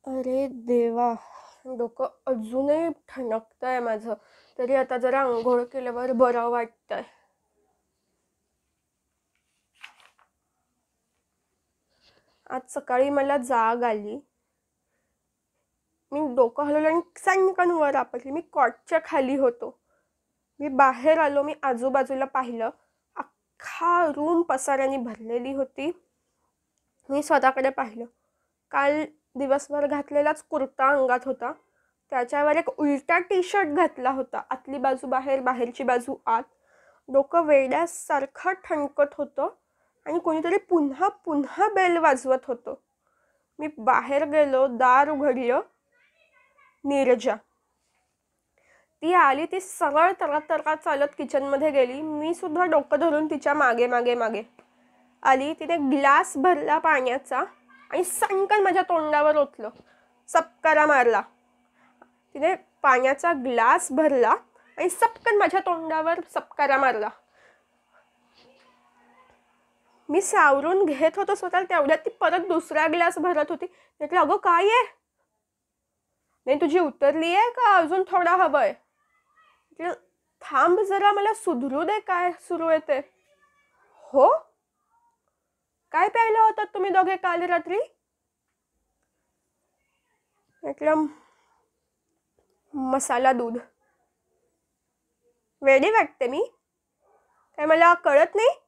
अरे देवा, डोकं अजूनही ठणकतंय माझं. तरी आता जरा अंघोळ केल्यावर बरं वाटतंय. आज सकाळी मला जाग आली. मी डोकं हलवलं आणि सणकन वर आपटली. मी कॉटच्या खाली होतो. मी बाहेर आलो. मी आजूबाजूला पाहिलं. अख्खा रूम पसाऱ्याने भरलेली होती. मी स्वतःकडे पाहिलं. काल दिवसभर घातलेलाच कुर्ता अंगात होता. त्याच्यावर एक उलटा टी शर्ट घातला होता. आतली बाजू बाहेर, बाहेरची बाजू आत. डोकं वेड्यासारखं ठणकत होतं आणि कोणीतरी पुन्हा पुन्हा बेल वाजवत होतं. मी बाहेर गेलो, दार उघडलं. नीरजा ती आली. ती सरळ तरातरा चालत किचनमध्ये गेली. मी सुद्धा डोकं धरून तिच्या मागे मागे मागे आली. तिने ग्लास भरला पाण्याचा आणि सणकन माझ्या तोंडावर ओतलं. चपकारा मारला. तिने पाण्याचा ग्लास भरला आणि सपकन माझ्या तोंडावर चपकारा मारला. मी सावरून घेत होतो स्वतःला. तेवढ्यात ती परत दुसरा ग्लास भरत होती. म्हटलं, अगं काय आहे? नाही, तुझी उतरली आहे का अजून थोडा हवंय? थांब जरा, मला सुधरू दे काय सुरू आहे ते. हो, काय प्यायला होतात तुम्ही दोघे काल रात्री? म्हटलं, मसाला दूध. वेडी वाटते मी? काय मला कळत नाही?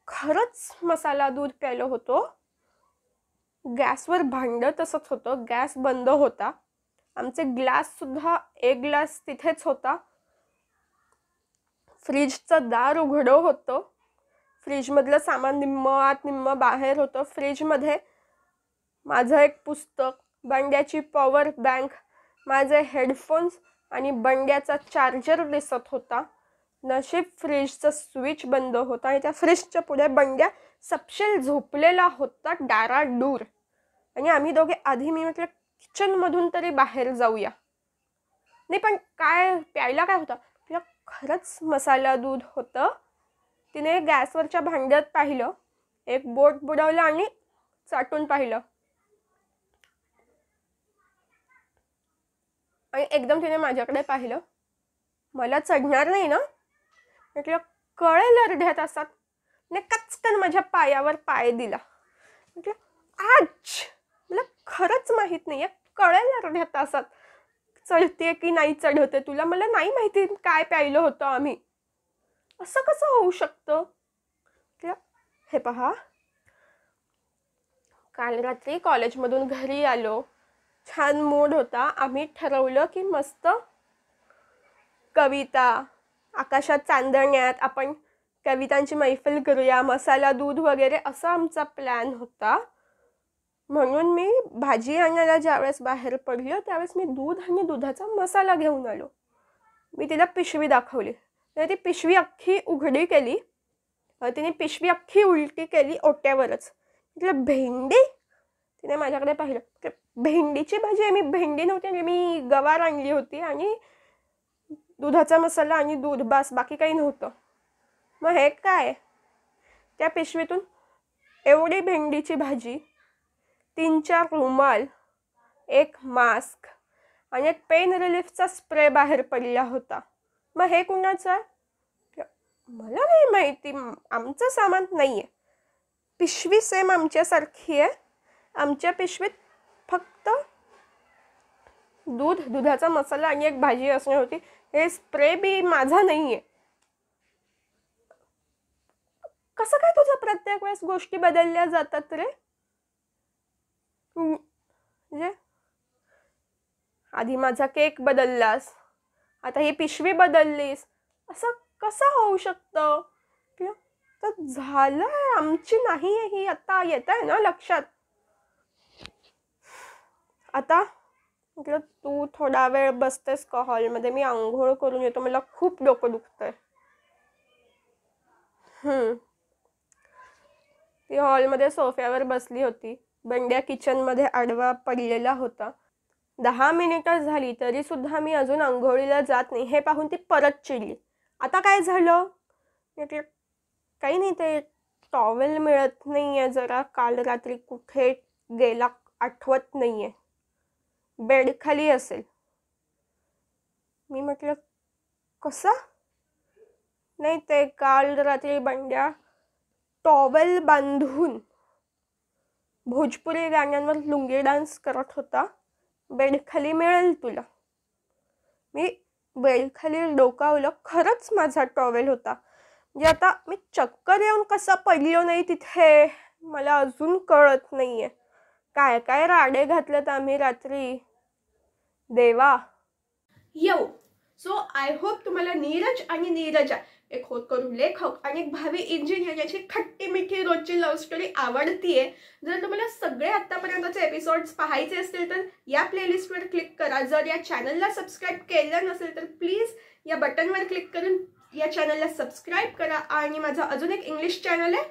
खरंच मसाला दूध प्यायलो होतो. गॅसवर भांडं तसंच होतं. गॅस बंद होता. आमचे ग्लास सुद्धा, एक ग्लास तिथेच होता. फ्रीजचं दार उघडं होतं. फ्रीजमधलं सामान निम्म आत निम्म बाहेर होतं. फ्रीजमध्ये माझं एक पुस्तक, बंड्याची पॉवर बँक, माझे हेडफोन्स आणि बंड्याचा चार्जर दिसत होता. नशीब फ्रीजचं स्विच बंद होता आणि त्या फ्रीजच्या पुढे बंड्या सपशेल झोपलेला होता डाराडूर. आणि आम्ही दोघे आधी, मी म्हटलं किचनमधून तरी बाहेर जाऊया. नाही, पण काय प्यायला काय होतं? आपलं खरंच मसाला दूध होतं. तिने गॅसवरच्या भांड्यात पाहिलं, एक बोट बुडवलं आणि चाटून पाहिलं. आणि एकदम तिने माझ्याकडे पाहिलं. मला चढणार नाही ना? म्हटलं, कळेल अर्ध्या तासात. ने कचकन माझ्या पायावर पाय दिला. म्हटलं, आज मला खरंच माहीत नाही आहे, कळेल अर्ध्या तासात चढते की नाही चढते तुला. मला नाही माहिती काय प्यायलं होतं आम्ही. असं कसं होऊ शकतं? हे पहा, काल रात्री कॉलेजमधून घरी आलो. छान मूड होता. आम्ही ठरवलं की मस्त कविता, आकाशात चांदण्यात आपण कवितांची मैफिल करूया, मसाला दूध वगैरे असा आमचा प्लॅन होता. म्हणून मी भाजी आणायला ज्यावेळेस बाहेर पडलो त्यावेळेस मी दूध आणि दुधाचा मसाला घेऊन आलो. मी तिला पिशवी दाखवली. तर ती पिशवी अख्खी उघडी केली. तिने पिशवी अख्खी उलटी केली ओट्यावरच. म्हटलं, भेंडी? तिने माझ्याकडे पाहिलं. भेंडीची भाजी आहे? मी भेंडी नव्हती, मी गवार आणली होती आणि दुधाचा मसाला आणि दूध, बस, बाकी काही नव्हतं. मग हे काय? त्या पिशवीतून एवढी भेंडीची भाजी, 3-4 रुमाल, एक मास्क आणि एक पेन रिलीफचा स्प्रे बाहेर पडला होता. मग हे कुणाचं आहे? मला नाही माहिती, आमचं सामान नाही आहे. पिशवी सेम आमच्यासारखी आहे. आमच्या पिशवीत फक्त दूध, दुधाचा मसाला आणि एक भाजी असणार होती. हे स्प्रे बी माझा नाही आहे. कसं काय तुझ्या प्रत्येक वेळेस गोष्टी बदलल्या जातात रे? म्हणजे आधी माझा केक बदललास, आता ही पिशवी बदललीस. असं कसं होऊ शकतं? तर झालंय, आमची नाही आहे ही. आता येत आहे ना लक्षात? आता म्हटलं, तू थोडा वेळ बसतेस का हॉलमध्ये? मी आंघोळ करून येतो, मला खूप डोकं दुखतंय. ती हॉलमध्ये सोफ्यावर बसली होती. बंड्या किचनमध्ये आडवा पडलेला होता. 10 मिनिटं झाली तरी सुद्धा मी अजून आंघोळीला जात नाही. हे पाहून ती परत चिडली. आता काय झालं? म्हटलं, काही नाही, ते टॉवेल मिळत नाही आहे, जरा काल रात्री कुठे गेला आठवत नाही आहे, बेडखाली असेल. मी म्हटलं कसा? नाही, ते काल रात्री बंड्या टॉवेल बांधून भोजपुरी गाण्यांवर लुंगी डान्स करत होता. बेडखाली मिळेल तुला. मी बेडखाली डोकावलं, खरंच माझा टॉवेल होता. म्हणजे आता मी चक्कर येऊन कसा पडलो नाही तिथे मला अजून कळत नाहीये. काय काय राडे घातलेत आम्ही रात्री, देवा. सो आय होप तुम्हाला नीरज आणि नीरजा, एक होतकरू लेखक आणि एक भावी इंजिनियर याची खट्टी मिठी रोजची लव्ह स्टोरी आवडतीये. जर तुम्हाला सगळे आतापर्यंतचे एपिसोड्स पाहायचे असतील तर या प्लेलिस्टवर क्लिक करा. जर या चॅनलला सबस्क्राईब केलं नसेल तर प्लीज या बटनवर क्लिक करून या चॅनलला सबस्क्राईब करा. आणि माझा अजून एक इंग्लिश चॅनल आहे,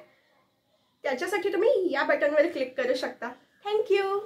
त्याच्यासाठी तुम्ही या बटनवर क्लिक करू शकता. थँक्यू.